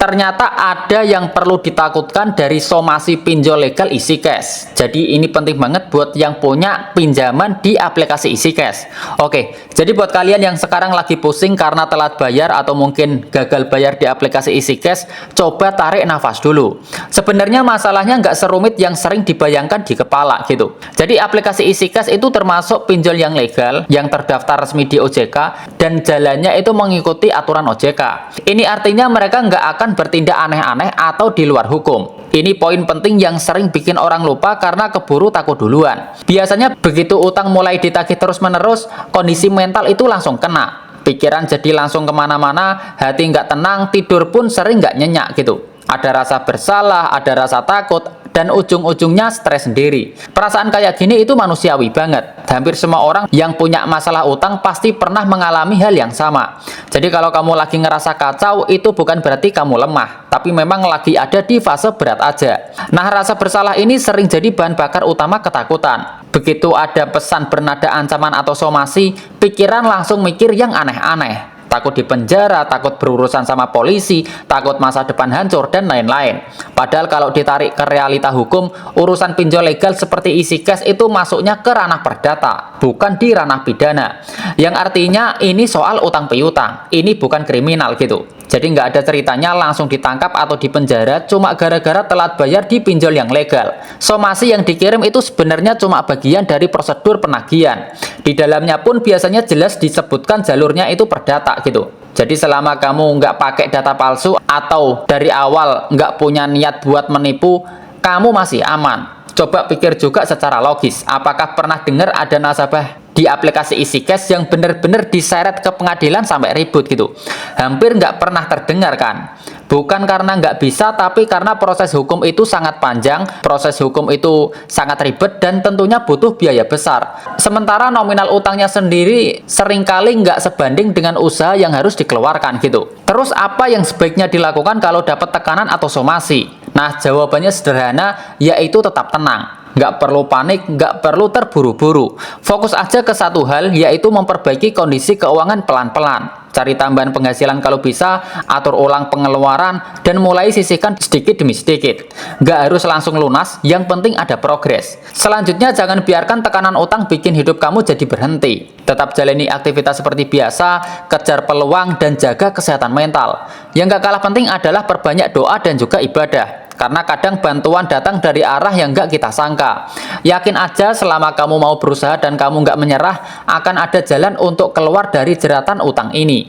Ternyata ada yang perlu ditakutkan dari somasi pinjol legal EasyCash. Jadi ini penting banget buat yang punya pinjaman di aplikasi EasyCash. Oke, jadi buat kalian yang sekarang lagi pusing karena telat bayar atau mungkin gagal bayar di aplikasi EasyCash, coba tarik nafas dulu. Sebenarnya masalahnya nggak serumit yang sering dibayangkan di kepala gitu. Jadi aplikasi EasyCash itu termasuk pinjol yang legal, yang terdaftar resmi di OJK, dan jalannya itu mengikuti aturan OJK. Ini artinya mereka nggak akan bertindak aneh-aneh atau di luar hukum. Ini poin penting yang sering bikin orang lupa karena keburu takut duluan. Biasanya begitu utang mulai ditagih terus-menerus, kondisi mental itu langsung kena. Pikiran jadi langsung kemana-mana, hati nggak tenang, tidur pun sering nggak nyenyak gitu. Ada rasa bersalah, ada rasa takut, dan ujung-ujungnya stres sendiri. Perasaan kayak gini itu manusiawi banget. Hampir semua orang yang punya masalah utang pasti pernah mengalami hal yang sama. Jadi kalau kamu lagi ngerasa kacau, itu bukan berarti kamu lemah, tapi memang lagi ada di fase berat aja. Nah, rasa bersalah ini sering jadi bahan bakar utama ketakutan. Begitu ada pesan bernada ancaman atau somasi, pikiran langsung mikir yang aneh-aneh. Takut dipenjara, takut berurusan sama polisi, takut masa depan hancur, dan lain-lain. Padahal kalau ditarik ke realita hukum, urusan pinjol legal seperti EasyCash itu masuknya ke ranah perdata, bukan di ranah pidana. Yang artinya ini soal utang piutang, ini bukan kriminal gitu. Jadi nggak ada ceritanya langsung ditangkap atau dipenjara cuma gara-gara telat bayar di pinjol yang legal. Somasi yang dikirim itu sebenarnya cuma bagian dari prosedur penagihan. Di dalamnya pun biasanya jelas disebutkan jalurnya itu perdata gitu. Jadi selama kamu nggak pakai data palsu atau dari awal nggak punya niat buat menipu, kamu masih aman. Coba pikir juga secara logis, apakah pernah dengar ada nasabah di aplikasi EasyCash yang benar-benar diseret ke pengadilan sampai ribut gitu? Hampir nggak pernah terdengar kan? Bukan karena nggak bisa, tapi karena proses hukum itu sangat panjang, proses hukum itu sangat ribet, dan tentunya butuh biaya besar. Sementara nominal utangnya sendiri seringkali nggak sebanding dengan usaha yang harus dikeluarkan gitu. Terus apa yang sebaiknya dilakukan kalau dapat tekanan atau somasi? Nah, jawabannya sederhana, yaitu tetap tenang. Nggak perlu panik, nggak perlu terburu-buru. Fokus aja ke satu hal, yaitu memperbaiki kondisi keuangan pelan-pelan. Cari tambahan penghasilan kalau bisa, atur ulang pengeluaran, dan mulai sisihkan sedikit demi sedikit. Nggak harus langsung lunas, yang penting ada progres. Selanjutnya, jangan biarkan tekanan utang bikin hidup kamu jadi berhenti. Tetap jalani aktivitas seperti biasa, kejar peluang, dan jaga kesehatan mental. Yang nggak kalah penting adalah perbanyak doa dan juga ibadah. Karena kadang bantuan datang dari arah yang nggak kita sangka. Yakin aja selama kamu mau berusaha dan kamu nggak menyerah, akan ada jalan untuk keluar dari jeratan utang ini.